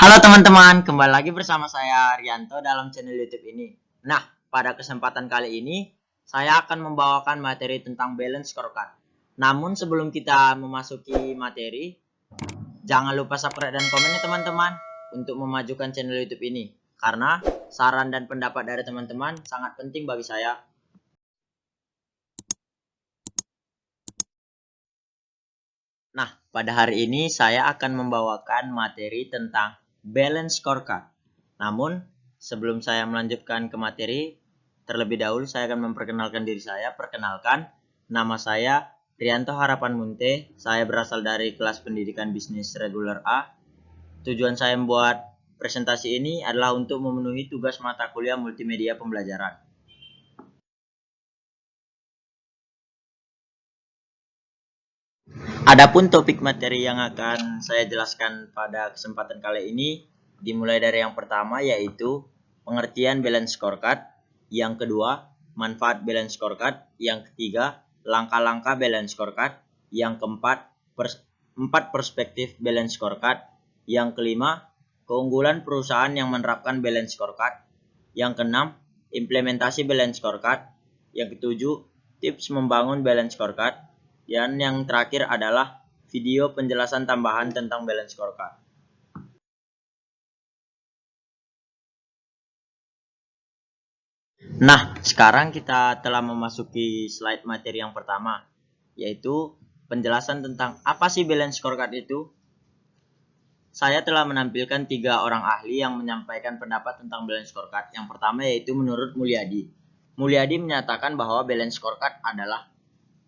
Halo teman-teman, kembali lagi bersama saya Rianto dalam channel YouTube ini. Nah, pada kesempatan kali ini saya akan membawakan materi tentang balance scorecard. Namun sebelum kita memasuki materi, jangan lupa subscribe dan komen ya teman-teman untuk memajukan channel YouTube ini. Karena saran dan pendapat dari teman-teman sangat penting bagi saya. Nah, pada hari ini saya akan membawakan materi tentang balance scorecard. Namun, sebelum saya melanjutkan ke materi, terlebih dahulu saya akan memperkenalkan diri saya. Perkenalkan, nama saya Rianto Harapan Munte. Saya berasal dari kelas pendidikan bisnis reguler A. Tujuan saya membuat presentasi ini adalah untuk memenuhi tugas mata kuliah multimedia pembelajaran. Adapun topik materi yang akan saya jelaskan pada kesempatan kali ini dimulai dari yang pertama, yaitu pengertian balance scorecard, yang kedua manfaat balance scorecard, yang ketiga langkah-langkah balance scorecard, yang keempat perspektif balance scorecard, yang kelima keunggulan perusahaan yang menerapkan balance scorecard, yang keenam implementasi balance scorecard, yang ketujuh tips membangun balance scorecard, dan yang terakhir adalah video penjelasan tambahan tentang balance scorecard. Nah, sekarang kita telah memasuki slide materi yang pertama, yaitu penjelasan tentang apa sih balance scorecard itu. Saya telah menampilkan 3 orang ahli yang menyampaikan pendapat tentang balance scorecard. Yang pertama yaitu menurut Mulyadi. Mulyadi menyatakan bahwa balance scorecard adalah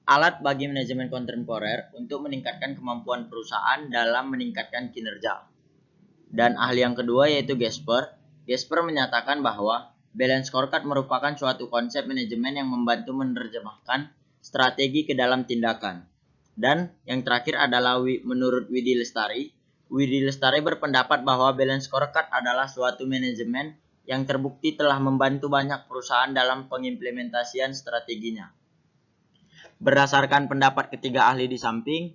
alat bagi manajemen kontemporer untuk meningkatkan kemampuan perusahaan dalam meningkatkan kinerja. Dan ahli yang kedua yaitu Gasper. Gasper menyatakan bahwa balance scorecard merupakan suatu konsep manajemen yang membantu menerjemahkan strategi ke dalam tindakan. Dan yang terakhir adalah menurut Widi Lestari. Widi Lestari berpendapat bahwa balance scorecard adalah suatu manajemen yang terbukti telah membantu banyak perusahaan dalam pengimplementasian strateginya. Berdasarkan pendapat ketiga ahli di samping,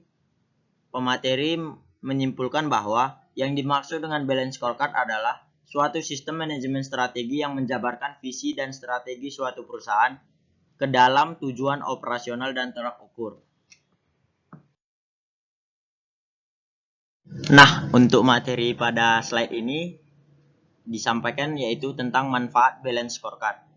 pemateri menyimpulkan bahwa yang dimaksud dengan balance scorecard adalah suatu sistem manajemen strategi yang menjabarkan visi dan strategi suatu perusahaan ke dalam tujuan operasional dan tolak ukur. Nah, untuk materi pada slide ini disampaikan yaitu tentang manfaat balance scorecard.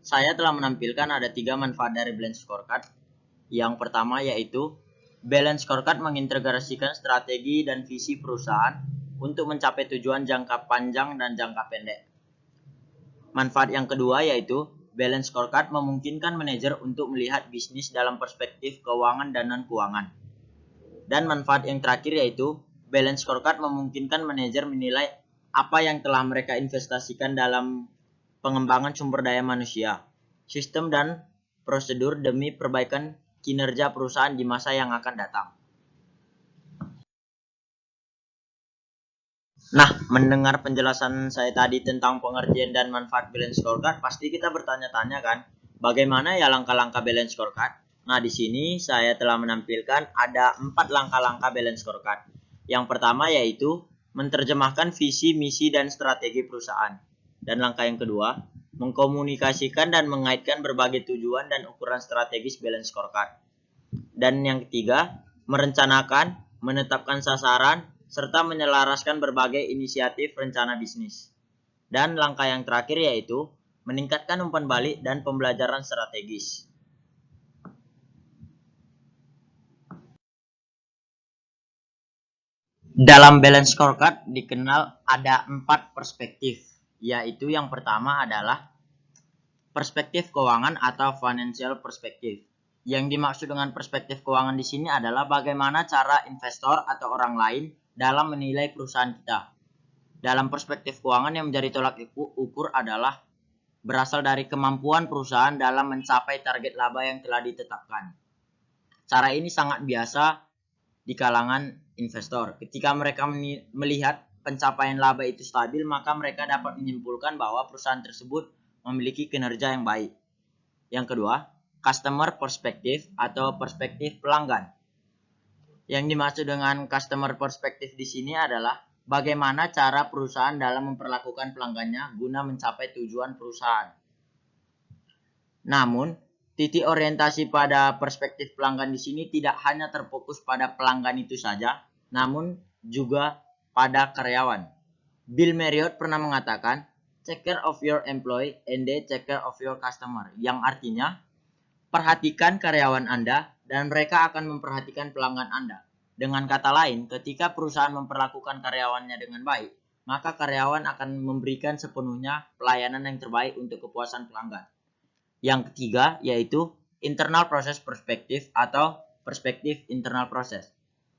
Saya telah menampilkan ada 3 manfaat dari balance scorecard. Yang pertama yaitu balance scorecard mengintegrasikan strategi dan visi perusahaan untuk mencapai tujuan jangka panjang dan jangka pendek. Manfaat yang kedua yaitu balance scorecard memungkinkan manajer untuk melihat bisnis dalam perspektif keuangan dan non-keuangan. Dan manfaat yang terakhir yaitu balance scorecard memungkinkan manajer menilai apa yang telah mereka investasikan dalam pengembangan sumber daya manusia, sistem dan prosedur demi perbaikan kinerja perusahaan di masa yang akan datang. Nah, mendengar penjelasan saya tadi tentang pengertian dan manfaat balance scorecard, pasti kita bertanya-tanya kan, bagaimana ya langkah-langkah balance scorecard? Nah, di sini saya telah menampilkan ada 4 langkah-langkah balance scorecard. Yang pertama yaitu menerjemahkan visi, misi, dan strategi perusahaan. Dan langkah yang kedua, mengkomunikasikan dan mengaitkan berbagai tujuan dan ukuran strategis balance scorecard. Dan yang ketiga, merencanakan, menetapkan sasaran, serta menyelaraskan berbagai inisiatif rencana bisnis. Dan langkah yang terakhir yaitu meningkatkan umpan balik dan pembelajaran strategis. Dalam balance scorecard dikenal ada 4 perspektif, yaitu yang pertama adalah perspektif keuangan atau financial perspective. Yang dimaksud dengan perspektif keuangan di sini adalah bagaimana cara investor atau orang lain dalam menilai perusahaan kita. Dalam perspektif keuangan yang menjadi tolak ukur adalah berasal dari kemampuan perusahaan dalam mencapai target laba yang telah ditetapkan. Cara ini sangat biasa di kalangan investor. Ketika mereka melihat pencapaian laba itu stabil, maka mereka dapat menyimpulkan bahwa perusahaan tersebut memiliki kinerja yang baik. Yang kedua, customer perspective atau perspektif pelanggan. Yang dimaksud dengan customer perspective di sini adalah bagaimana cara perusahaan dalam memperlakukan pelanggannya guna mencapai tujuan perusahaan. Namun, titik orientasi pada perspektif pelanggan di sini tidak hanya terfokus pada pelanggan itu saja, namun juga pada karyawan. Bill Marriott pernah mengatakan, "Take care of your employee and they take care of your customer," yang artinya, perhatikan karyawan Anda dan mereka akan memperhatikan pelanggan Anda. Dengan kata lain, ketika perusahaan memperlakukan karyawannya dengan baik, maka karyawan akan memberikan sepenuhnya pelayanan yang terbaik untuk kepuasan pelanggan. Yang ketiga yaitu internal process perspective atau perspektif internal proses.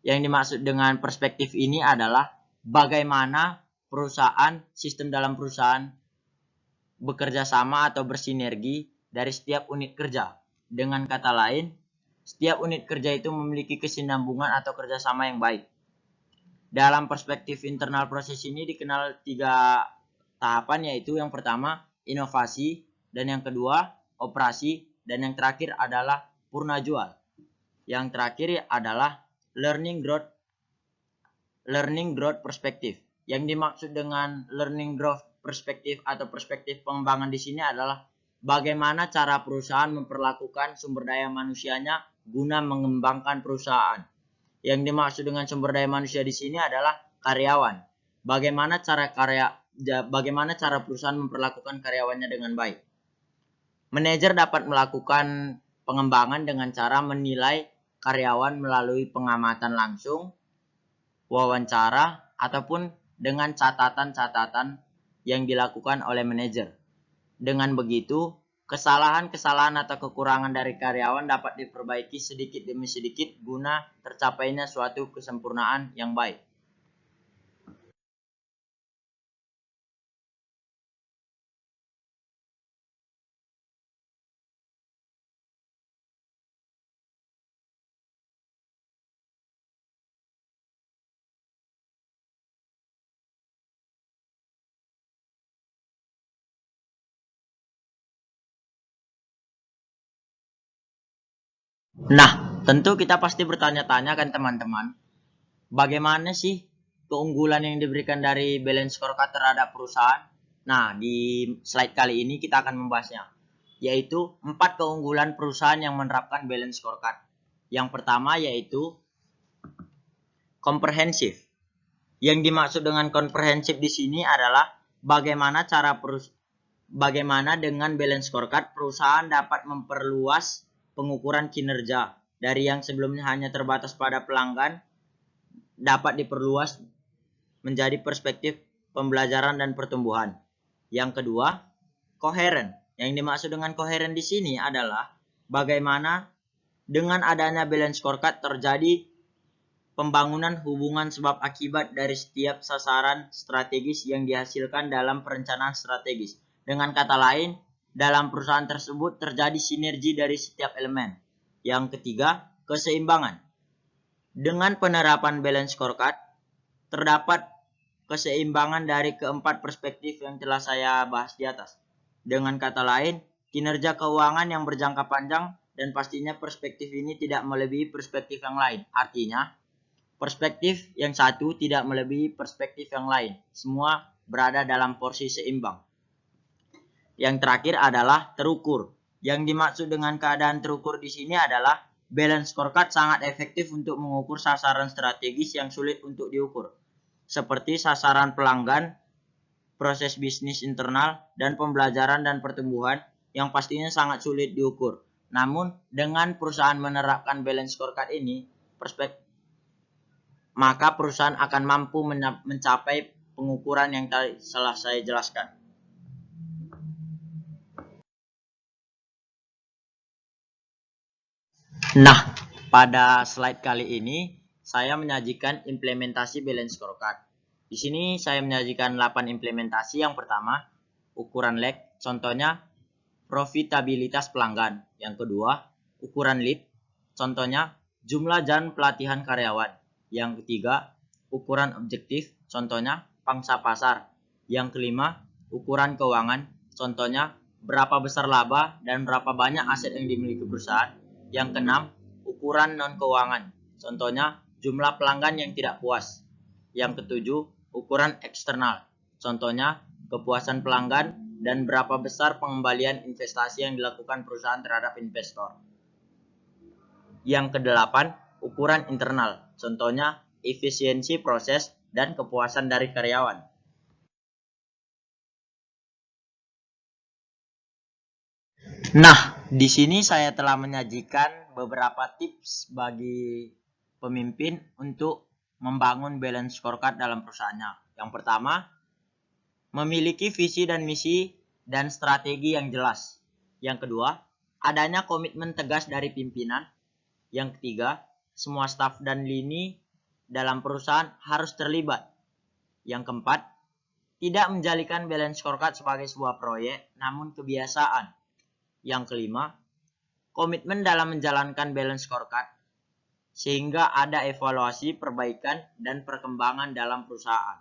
Yang dimaksud dengan perspektif ini adalah bagaimana sistem dalam perusahaan bekerja sama atau bersinergi dari setiap unit kerja. Dengan kata lain, setiap unit kerja itu memiliki kesinambungan atau kerjasama yang baik. Dalam perspektif internal proses ini dikenal 3 tahapan, yaitu yang pertama inovasi, dan yang kedua operasi, dan yang terakhir adalah purna jual. Yang terakhir adalah learning growth perspective. Yang dimaksud dengan learning growth perspective atau perspektif pengembangan di sini adalah bagaimana cara perusahaan memperlakukan sumber daya manusianya guna mengembangkan perusahaan. Yang dimaksud dengan sumber daya manusia di sini adalah karyawan. Bagaimana cara perusahaan memperlakukan karyawannya dengan baik. Manajer dapat melakukan pengembangan dengan cara menilai karyawan melalui pengamatan langsung, wawancara, ataupun dengan catatan-catatan yang dilakukan oleh manajer. Dengan begitu, kesalahan-kesalahan atau kekurangan dari karyawan dapat diperbaiki sedikit demi sedikit guna tercapainya suatu kesempurnaan yang baik. Nah, tentu kita pasti bertanya-tanya kan teman-teman, bagaimana sih keunggulan yang diberikan dari balance scorecard terhadap perusahaan? Nah, di slide kali ini kita akan membahasnya, yaitu 4 keunggulan perusahaan yang menerapkan balance scorecard. Yang pertama yaitu komprehensif. Yang dimaksud dengan komprehensif di sini adalah bagaimana dengan balance scorecard perusahaan dapat memperluas pengukuran kinerja dari yang sebelumnya hanya terbatas pada pelanggan dapat diperluas menjadi perspektif pembelajaran dan pertumbuhan. Yang kedua, koheren. Yang dimaksud dengan koheren di sini adalah bagaimana dengan adanya balance scorecard terjadi pembangunan hubungan sebab akibat dari setiap sasaran strategis yang dihasilkan dalam perencanaan strategis. Dengan kata lain, dalam perusahaan tersebut terjadi sinergi dari setiap elemen. Yang ketiga, keseimbangan. Dengan penerapan balance scorecard, terdapat keseimbangan dari keempat perspektif yang telah saya bahas di atas. Dengan kata lain, kinerja keuangan yang berjangka panjang dan pastinya perspektif ini tidak melebihi perspektif yang lain. Artinya, perspektif yang satu tidak melebihi perspektif yang lain. Semua berada dalam porsi seimbang. Yang terakhir adalah terukur. Yang dimaksud dengan keadaan terukur di sini adalah balance scorecard sangat efektif untuk mengukur sasaran strategis yang sulit untuk diukur, seperti sasaran pelanggan, proses bisnis internal, dan pembelajaran dan pertumbuhan yang pastinya sangat sulit diukur. Namun, dengan perusahaan menerapkan balance scorecard ini, maka perusahaan akan mampu mencapai pengukuran yang telah saya jelaskan. Nah, pada slide kali ini saya menyajikan implementasi balance scorecard. Di sini saya menyajikan 8 implementasi. Yang pertama, ukuran lag, contohnya profitabilitas pelanggan. Yang kedua, ukuran lead, contohnya jumlah jam pelatihan karyawan. Yang ketiga, ukuran objektif, contohnya pangsa pasar. Yang kelima, ukuran keuangan, contohnya berapa besar laba dan berapa banyak aset yang dimiliki perusahaan. Yang keenam, ukuran non-keuangan, contohnya jumlah pelanggan yang tidak puas. Yang ketujuh, ukuran eksternal. Contohnya, kepuasan pelanggan dan berapa besar pengembalian investasi yang dilakukan perusahaan terhadap investor. Yang kedelapan, ukuran internal. Contohnya, efisiensi proses dan kepuasan dari karyawan. Nah, di sini saya telah menyajikan beberapa tips bagi pemimpin untuk membangun balance scorecard dalam perusahaannya. Yang pertama, memiliki visi dan misi dan strategi yang jelas. Yang kedua, adanya komitmen tegas dari pimpinan. Yang ketiga, semua staf dan lini dalam perusahaan harus terlibat. Yang keempat, tidak menjadikan balance scorecard sebagai sebuah proyek, namun kebiasaan. Yang kelima, komitmen dalam menjalankan balance scorecard sehingga ada evaluasi, perbaikan, dan perkembangan dalam perusahaan.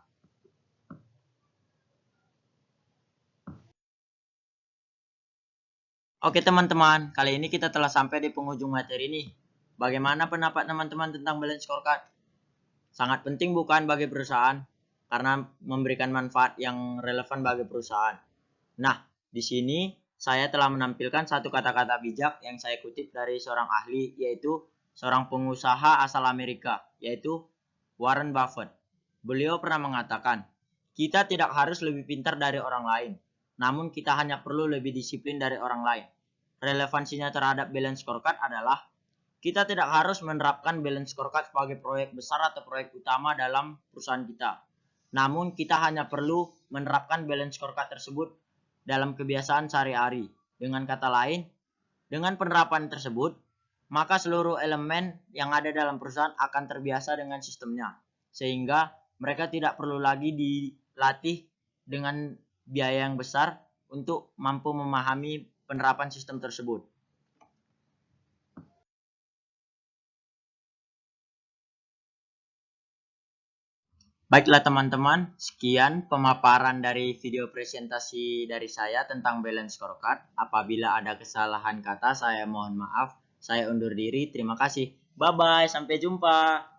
Oke teman-teman, kali ini kita telah sampai di penghujung materi ini. Bagaimana pendapat teman-teman tentang balance scorecard? Sangat penting bukan bagi perusahaan? Karena memberikan manfaat yang relevan bagi perusahaan. Nah, di sini saya telah menampilkan satu kata-kata bijak yang saya kutip dari seorang ahli, yaitu seorang pengusaha asal Amerika, yaitu Warren Buffett. Beliau pernah mengatakan, kita tidak harus lebih pintar dari orang lain, namun kita hanya perlu lebih disiplin dari orang lain. Relevansinya terhadap balance scorecard adalah, kita tidak harus menerapkan balance scorecard sebagai proyek besar atau proyek utama dalam perusahaan kita. Namun kita hanya perlu menerapkan balance scorecard tersebut dalam kebiasaan sehari-hari. Dengan kata lain, dengan penerapan tersebut, maka seluruh elemen yang ada dalam perusahaan akan terbiasa dengan sistemnya, sehingga mereka tidak perlu lagi dilatih dengan biaya yang besar untuk mampu memahami penerapan sistem tersebut. Baiklah teman-teman, sekian pemaparan dari video presentasi dari saya tentang balance scorecard. Apabila ada kesalahan kata, saya mohon maaf. Saya undur diri. Terima kasih. Bye-bye. Sampai jumpa.